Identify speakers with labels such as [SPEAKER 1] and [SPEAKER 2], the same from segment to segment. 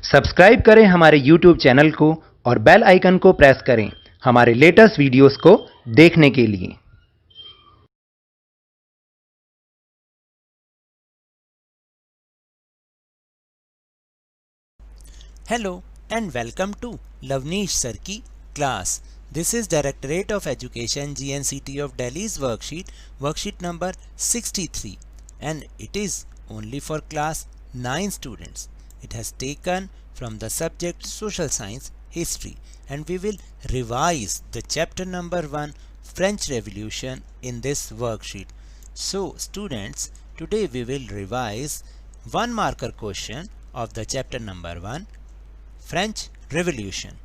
[SPEAKER 1] Subscribe करें हमारे YouTube channel को और बेल आइकन को प्रेस करें हमारे लेटेस्ट वीडियोस को देखने के लिए।
[SPEAKER 2] Hello and welcome to Lavneesh Sir की class. This is Directorate of Education GNCT of Delhi's worksheet number 63, and it is only for class 9 students. It has taken from the subject Social Science History, and we will revise the chapter number 1 French Revolution in this worksheet. So students, today we will revise one marker question of the chapter number 1 French revolution.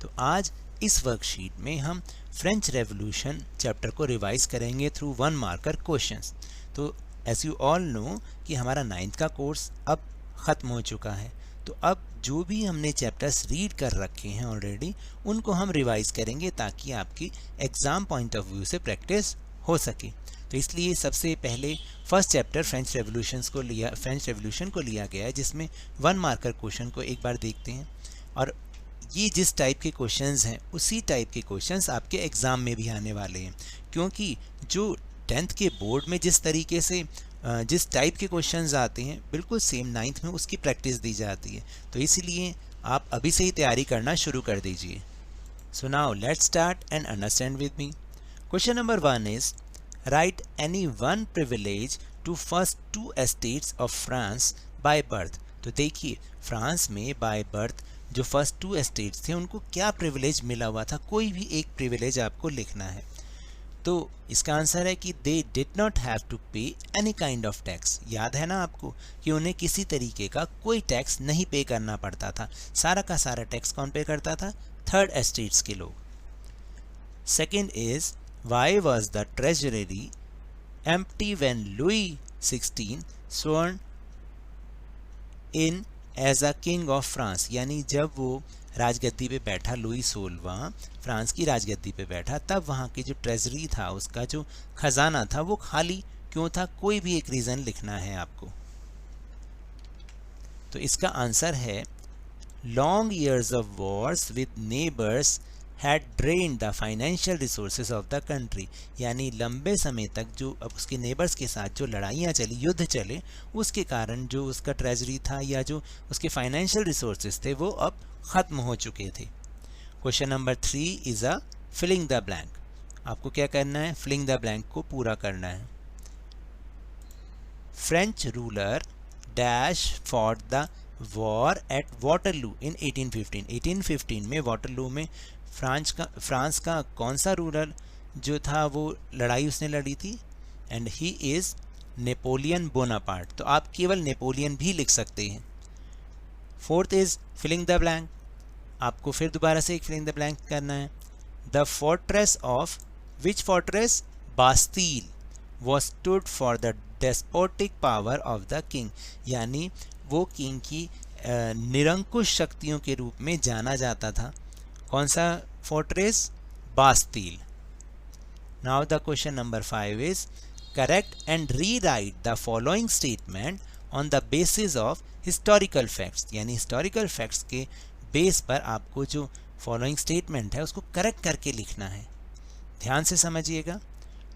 [SPEAKER 2] तो आज इस worksheet में हम French revolution chapter को revise करेंगे through one marker questions. तो as you all know कि हमारा 9th का कोर्स अब ख़त्म हो चुका है, तो अब जो भी हमने चैप्टर्स रीड कर रखे हैं ऑलरेडी उनको हम रिवाइज करेंगे ताकि आपकी एग्ज़ाम पॉइंट ऑफ व्यू से प्रैक्टिस हो सके। तो इसलिए सबसे पहले फर्स्ट चैप्टर फ्रेंच रेवोल्यूशन को लिया गया है, जिसमें वन मार्कर क्वेश्चन को एक बार देखते हैं। और ये जिस टाइप के क्वेश्चंस हैं उसी टाइप के क्वेश्चंस आपके एग्ज़ाम में भी आने वाले हैं, क्योंकि जो 10th के बोर्ड में जिस तरीके से जिस टाइप के क्वेश्चंस आते हैं बिल्कुल सेम 9th में उसकी प्रैक्टिस दी जाती है। तो इसीलिए आप अभी से ही तैयारी करना शुरू कर दीजिए। So now let's start and understand with me. Question number 1 is write any one privilege to first two estates of France by birth। तो देखिए फ्रांस में बाय बर्थ जो फर्स्ट 2 एस्टेट्स थे उनको क्या प्रिविलेज मिला हुआ था, कोई भी एक प्रिविलेज आपको लिखना है। तो इसका आंसर है कि they did not have to pay any kind of tax. याद है ना आपको कि उन्हें किसी तरीके का कोई टैक्स नहीं पे करना पड़ता था, सारा का सारा टैक्स कौन पे करता था? 3rd एस्टेट्स के लोग। Second is why was the treasury empty when Louis XVI sworn in as a king of France। यानी जब वो राजगद्दी पे बैठा, लुई 16वां फ्रांस की राजगद्दी पे बैठा, तब वहाँ की जो ट्रेजरी था, उसका जो खजाना था वो खाली क्यों था? कोई भी एक रीज़न लिखना है आपको। तो इसका आंसर है long years of Wars with neighbours had drained the financial resources of the country। यानी लंबे समय तक जो अब उसके नेबर्स के साथ जो लड़ाइयाँ चली, युद्ध चले, उसके कारण जो उसका ट्रेजरी था या जो उसके फाइनेंशियल रिसोर्सेज थे वो अब ख़त्म हो चुके थे। Question number 3 is a filling the blank. आपको क्या करना है? फिलिंग द ब्लैंक को पूरा करना है। French ruler dash fought the war at Waterloo in 1815। 1815 में वाटरलू में फ्रांस का कौन सा रूलर जो था वो लड़ाई उसने लड़ी थी? And he is Napoleon Bonaparte. तो आप केवल नेपोलियन भी लिख सकते हैं। 4th is filling the blank. आपको फिर दोबारा से एक फिलिंग द ब्लैंक करना है। The fortress of which fortress? Bastille was stood for the despotic power of the king. यानी वो किंग की निरंकुश शक्तियों के रूप में जाना जाता था। कौन सा fortress? Bastille. Now the question number 5 is correct and rewrite the following statement on the basis of historical facts. यानी हिस्टोरिकल फैक्ट्स के बेस पर आपको जो फॉलोइंग स्टेटमेंट है उसको करेक्ट करके लिखना है। ध्यान से समझिएगा।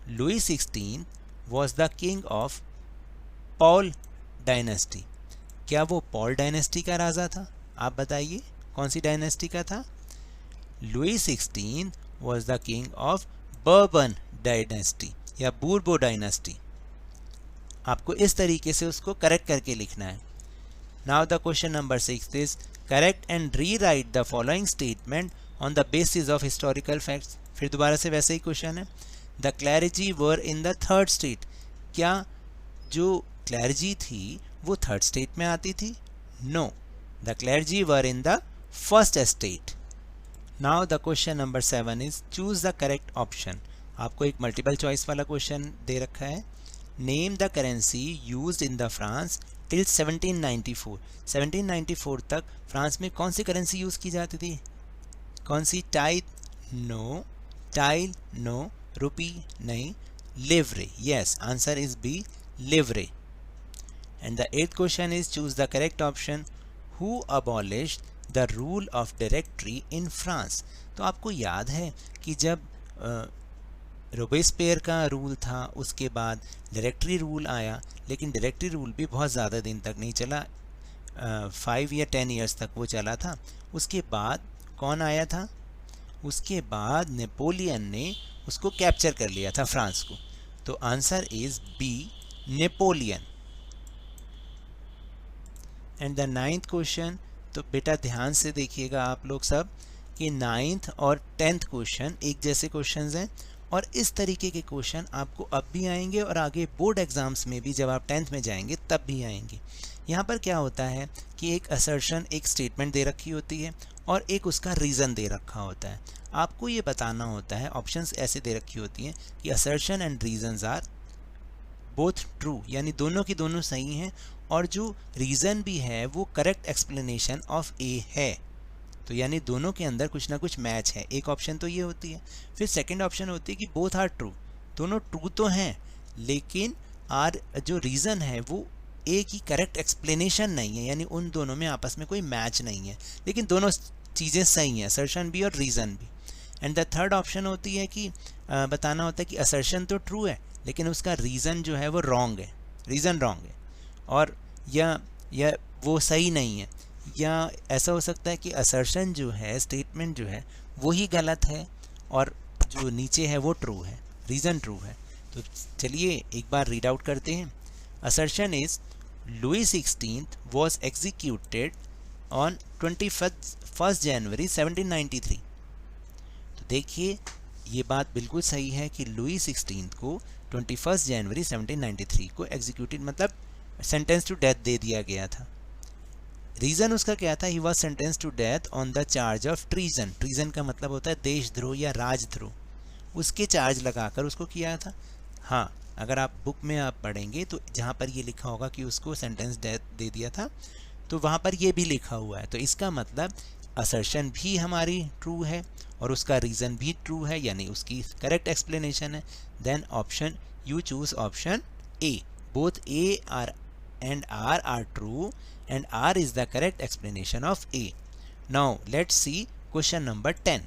[SPEAKER 2] Louis 16 was the king of Paul dynasty. क्या वो पॉल डायनेस्टी का राजा था? आप बताइए कौन सी डायनेस्टी का था? Louis 16 was the king of bourbon dynasty या बूर्बो डायनेस्टी। आपको इस तरीके से उसको करेक्ट करके लिखना है। Now the question number 6 is correct and rewrite the following statement on the basis of historical facts. फिर दोबारा से वैसे ही क्वेश्चन है। The clergy were in the 3rd state. क्या जो क्लैरिजी थी वो 3rd स्टेट में आती थी? No, the clergy were in the 1st estate। Now the question number 7 is choose the correct option. आपको एक मल्टीपल चॉइस वाला क्वेश्चन दे रखा है। Name the currency used in the France till 1794। 1794 तक फ्रांस में कौन सी करेंसी यूज़ की जाती थी? कौन सी? Tile? No. Tile? No. Rupee? नहीं। Livre? Yes, answer is B, livre. And the 8th question is choose the correct option. Who abolished the rule of directory in France. तो आपको याद है कि जब रोबेस्पियर का रूल था उसके बाद डायरेक्टरी रूल आया, लेकिन डायरेक्टरी रूल भी बहुत ज़्यादा दिन तक नहीं चला, 5 या 10 ईयर्स तक वो चला था। उसके बाद कौन आया था? उसके बाद नेपोलियन ने उसको कैप्चर कर लिया था फ्रांस को। तो answer is B, Napoleon. And the 9th question, तो बेटा ध्यान से देखिएगा आप लोग सब कि 9th और 10th क्वेश्चन एक जैसे क्वेश्चंस हैं, और इस तरीके के क्वेश्चन आपको अब भी आएंगे और आगे बोर्ड एग्जाम्स में भी जब आप 10th में जाएंगे तब भी आएंगे। यहाँ पर क्या होता है कि एक असर्शन, एक स्टेटमेंट दे रखी होती है और एक उसका रीज़न दे रखा होता है। आपको ये बताना होता है, ऑप्शंस ऐसे दे रखी होती हैं कि assertion and reasons are both true, यानी दोनों की दोनों सही हैं, और जो रीज़न भी है वो करेक्ट एक्सप्लेनेशन ऑफ ए है। तो यानी दोनों के अंदर कुछ ना कुछ मैच है। एक ऑप्शन तो ये होती है। फिर सेकंड ऑप्शन होती है कि बोथ आर ट्रू, दोनों ट्रू तो हैं, लेकिन आर जो रीज़न है वो ए की करेक्ट एक्सप्लेनेशन नहीं है, यानी उन दोनों में आपस में कोई मैच नहीं है, लेकिन दोनों चीज़ें सही हैं, असर्शन भी और रीज़न भी। एंड द थर्ड ऑप्शन होती है कि बताना होता है कि असर्शन तो ट्रू है लेकिन उसका रीज़न जो है वो रॉन्ग है, रीज़न रॉन्ग है, और या वो सही नहीं है, या ऐसा हो सकता है कि असर्शन जो है, स्टेटमेंट जो है वो ही गलत है और जो नीचे है वो ट्रू है, रीज़न ट्रू है। तो चलिए एक बार रीड आउट करते हैं। Assertion is Louis 16 was executed on 21 जनवरी 1793। तो देखिए ये बात बिल्कुल सही है कि लुई 16 को 21 जनवरी 1793 को एग्जीक्यूटेड मतलब सेंटेंस टू डेथ दे दिया गया था। रीज़न उसका क्या था? He was sentence to death on the charge of treason. Treason का मतलब होता है देशद्रोह या राजद्रोह, उसके चार्ज लगाकर उसको किया था। हाँ, अगर आप बुक में आप पढ़ेंगे तो जहाँ पर ये लिखा होगा कि उसको सेंटेंस डेथ दे दिया था, तो वहाँ पर ये भी लिखा हुआ है। तो इसका मतलब असर्शन भी हमारी ट्रू है और उसका रीज़न भी ट्रू है, यानी उसकी करेक्ट एक्सप्लेनेशन है। Then option you choose option A, both A R and R are true and R is the correct explanation of A. Now let's see question number 10.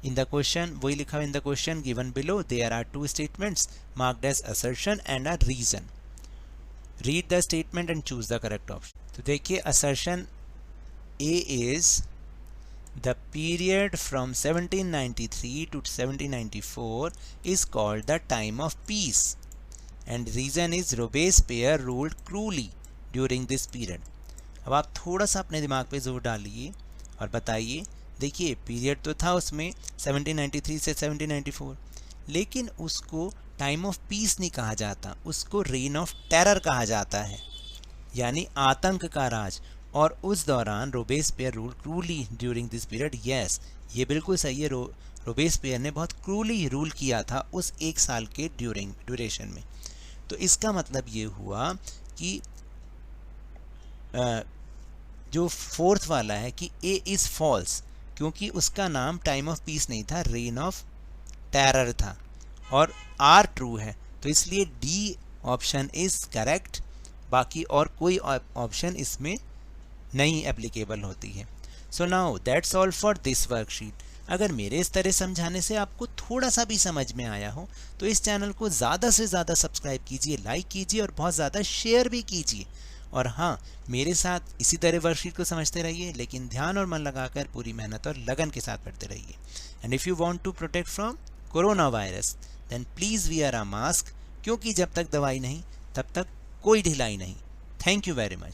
[SPEAKER 2] In the question, वही लिखा in the question given below, there are two statements marked as assertion and a reason. Read the statement and choose the correct option. तो देखिए assertion A is the period from 1793 to 1794 is called the time of peace. And reason is Robespierre ruled cruelly during this period. अब आप थोड़ा सा अपने दिमाग पे जोर डालिए और बताइए। देखिए पीरियड तो था उसमें 1793 से 1794, लेकिन उसको टाइम ऑफ पीस नहीं कहा जाता, उसको रेन ऑफ टेरर कहा जाता है, यानी आतंक का राज। और उस दौरान Robespierre rule cruelly during this period. Yes, ये बिल्कुल सही है, रोबेस्पियर ने बहुत क्रूली रूल किया था उस एक साल के ड्यूरेशन में। तो इसका मतलब ये हुआ कि जो फोर्थ वाला है कि ए इज़ फॉल्स, क्योंकि उसका नाम टाइम ऑफ पीस नहीं था, रेन ऑफ टेरर था, और आर ट्रू है, तो इसलिए डी ऑप्शन इज़ करेक्ट। बाकी और कोई ऑप्शन इसमें नहीं एप्लीकेबल होती है। So now that's all for this worksheet. अगर मेरे इस तरह समझाने से आपको थोड़ा सा भी समझ में आया हो तो इस चैनल को ज़्यादा से ज़्यादा सब्सक्राइब कीजिए, लाइक कीजिए और बहुत ज़्यादा शेयर भी कीजिए। और हाँ, मेरे साथ इसी तरह वर्कशीट को समझते रहिए, लेकिन ध्यान और मन लगाकर पूरी मेहनत और लगन के साथ पढ़ते रहिए। And if you want to protect from corona virus then please wear a mask, क्योंकि जब तक दवाई नहीं तब तक कोई ढिलाई नहीं। Thank you very much.